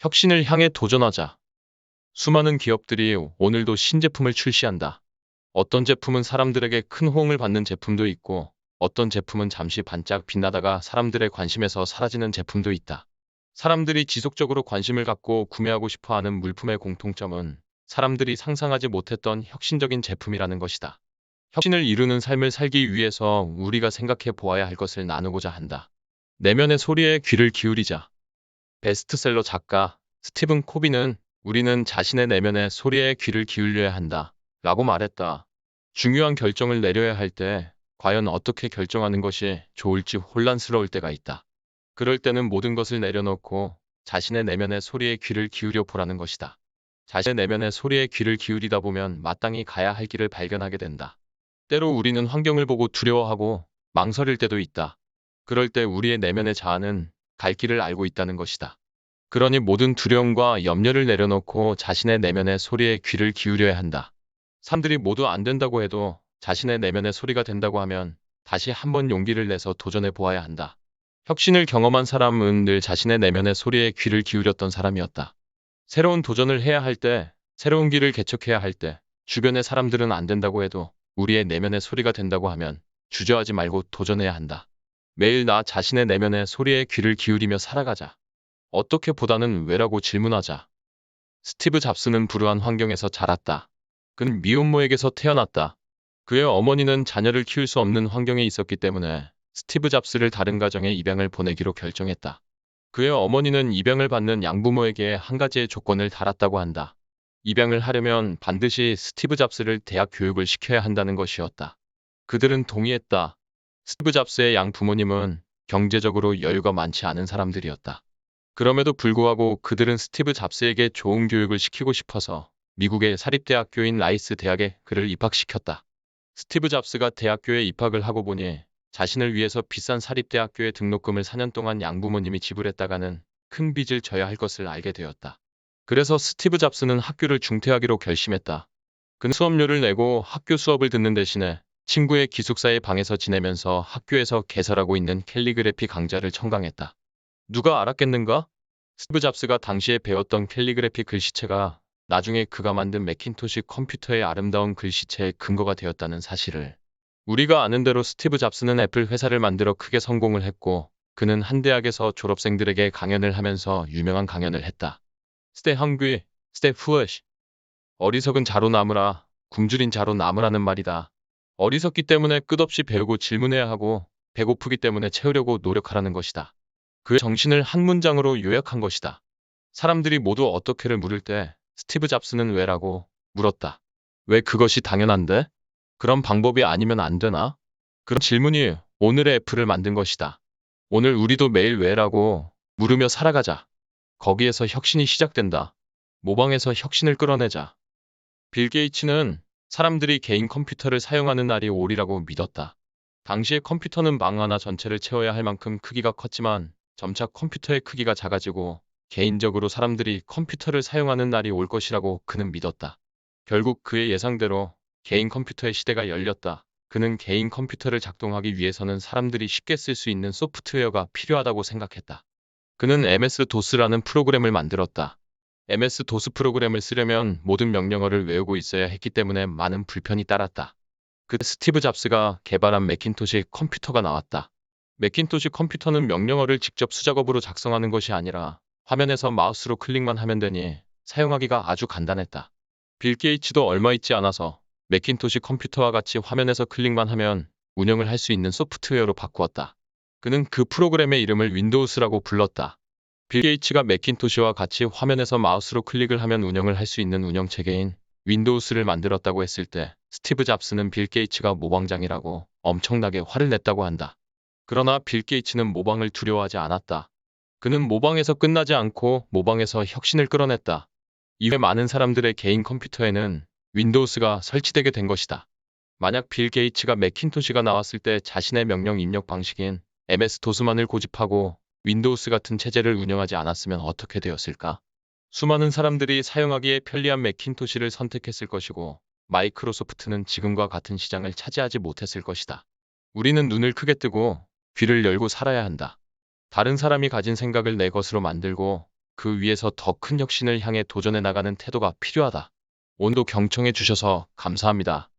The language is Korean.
혁신을 향해 도전하자. 수많은 기업들이 오늘도 신제품을 출시한다. 어떤 제품은 사람들에게 큰 호응을 받는 제품도 있고, 어떤 제품은 잠시 반짝 빛나다가 사람들의 관심에서 사라지는 제품도 있다. 사람들이 지속적으로 관심을 갖고 구매하고 싶어 하는 물품의 공통점은 사람들이 상상하지 못했던 혁신적인 제품이라는 것이다. 혁신을 이루는 삶을 살기 위해서 우리가 생각해 보아야 할 것을 나누고자 한다. 내면의 소리에 귀를 기울이자. 베스트셀러 작가 스티븐 코비는 우리는 자신의 내면의 소리에 귀를 기울여야 한다. 라고 말했다. 중요한 결정을 내려야 할 때 과연 어떻게 결정하는 것이 좋을지 혼란스러울 때가 있다. 그럴 때는 모든 것을 내려놓고 자신의 내면의 소리에 귀를 기울여 보라는 것이다. 자신의 내면의 소리에 귀를 기울이다 보면 마땅히 가야 할 길을 발견하게 된다. 때로 우리는 환경을 보고 두려워하고 망설일 때도 있다. 그럴 때 우리의 내면의 자아는 갈 길을 알고 있다는 것이다. 그러니 모든 두려움과 염려를 내려놓고 자신의 내면의 소리에 귀를 기울여야 한다. 사람들이 모두 안 된다고 해도 자신의 내면의 소리가 된다고 하면 다시 한번 용기를 내서 도전해 보아야 한다. 혁신을 경험한 사람은 늘 자신의 내면의 소리에 귀를 기울였던 사람이었다. 새로운 도전을 해야 할 때, 새로운 길을 개척해야 할 때, 주변의 사람들은 안 된다고 해도 우리의 내면의 소리가 된다고 하면 주저하지 말고 도전해야 한다. 매일 나 자신의 내면의 소리에 귀를 기울이며 살아가자. 어떻게 보다는 왜라고 질문하자. 스티브 잡스는 불우한 환경에서 자랐다. 그는 미혼모에게서 태어났다. 그의 어머니는 자녀를 키울 수 없는 환경에 있었기 때문에 스티브 잡스를 다른 가정에 입양을 보내기로 결정했다. 그의 어머니는 입양을 받는 양부모에게 한 가지의 조건을 달았다고 한다. 입양을 하려면 반드시 스티브 잡스를 대학 교육을 시켜야 한다는 것이었다. 그들은 동의했다. 스티브 잡스의 양 부모님은 경제적으로 여유가 많지 않은 사람들이었다. 그럼에도 불구하고 그들은 스티브 잡스에게 좋은 교육을 시키고 싶어서 미국의 사립대학교인 라이스 대학에 그를 입학시켰다. 스티브 잡스가 대학교에 입학을 하고 보니 자신을 위해서 비싼 사립대학교에 등록금을 4년 동안 양부모님이 지불했다가는 큰 빚을 져야 할 것을 알게 되었다. 그래서 스티브 잡스는 학교를 중퇴하기로 결심했다. 그는 수업료를 내고 학교 수업을 듣는 대신에 친구의 기숙사의 방에서 지내면서 학교에서 개설하고 있는 캘리그래피 강좌를 청강했다. 누가 알았겠는가? 스티브 잡스가 당시에 배웠던 캘리그래피 글씨체가 나중에 그가 만든 매킨토시 컴퓨터의 아름다운 글씨체의 근거가 되었다는 사실을. 우리가 아는 대로 스티브 잡스는 애플 회사를 만들어 크게 성공을 했고, 그는 한 대학에서 졸업생들에게 강연을 하면서 유명한 강연을 했다. Stay hungry, stay foolish. 어리석은 자로 남으라, 굶주린 자로 남으라는 말이다. 어리석기 때문에 끝없이 배우고 질문해야 하고, 배고프기 때문에 채우려고 노력하라는 것이다. 그의 정신을 한 문장으로 요약한 것이다. 사람들이 모두 어떻게를 물을 때 스티브 잡스는 왜라고 물었다. 왜 그것이 당연한데? 그런 방법이 아니면 안 되나? 그런 질문이 오늘의 애플을 만든 것이다. 오늘 우리도 매일 왜라고 물으며 살아가자. 거기에서 혁신이 시작된다. 모방에서 혁신을 끌어내자. 빌 게이츠는 사람들이 개인 컴퓨터를 사용하는 날이 오리라고 믿었다. 당시의 컴퓨터는 방 하나 전체를 채워야 할 만큼 크기가 컸지만 점차 컴퓨터의 크기가 작아지고 개인적으로 사람들이 컴퓨터를 사용하는 날이 올 것이라고 그는 믿었다. 결국 그의 예상대로 개인 컴퓨터의 시대가 열렸다. 그는 개인 컴퓨터를 작동하기 위해서는 사람들이 쉽게 쓸 수 있는 소프트웨어가 필요하다고 생각했다. 그는 MS-DOS라는 프로그램을 만들었다. MS-DOS 프로그램을 쓰려면 모든 명령어를 외우고 있어야 했기 때문에 많은 불편이 따랐다. 그때 스티브 잡스가 개발한 매킨토시 컴퓨터가 나왔다. 매킨토시 컴퓨터는 명령어를 직접 수작업으로 작성하는 것이 아니라 화면에서 마우스로 클릭만 하면 되니 사용하기가 아주 간단했다. 빌 게이츠도 얼마 있지 않아서 매킨토시 컴퓨터와 같이 화면에서 클릭만 하면 운영을 할 수 있는 소프트웨어로 바꾸었다. 그는 그 프로그램의 이름을 윈도우스라고 불렀다. 빌 게이츠가 매킨토시와 같이 화면에서 마우스로 클릭을 하면 운영을 할 수 있는 운영체계인 윈도우스를 만들었다고 했을 때 스티브 잡스는 빌 게이츠가 모방장이라고 엄청나게 화를 냈다고 한다. 그러나 빌 게이츠는 모방을 두려워하지 않았다. 그는 모방에서 끝나지 않고 모방에서 혁신을 끌어냈다. 이후에 많은 사람들의 개인 컴퓨터에는 윈도우스가 설치되게 된 것이다. 만약 빌 게이츠가 매킨토시가 나왔을 때 자신의 명령 입력 방식인 MS-DOS만을 고집하고 윈도우스 같은 체제를 운영하지 않았으면 어떻게 되었을까? 수많은 사람들이 사용하기에 편리한 매킨토시를 선택했을 것이고 마이크로소프트는 지금과 같은 시장을 차지하지 못했을 것이다. 우리는 눈을 크게 뜨고 귀를 열고 살아야 한다. 다른 사람이 가진 생각을 내 것으로 만들고 그 위에서 더 큰 혁신을 향해 도전해 나가는 태도가 필요하다. 오늘도 경청해 주셔서 감사합니다.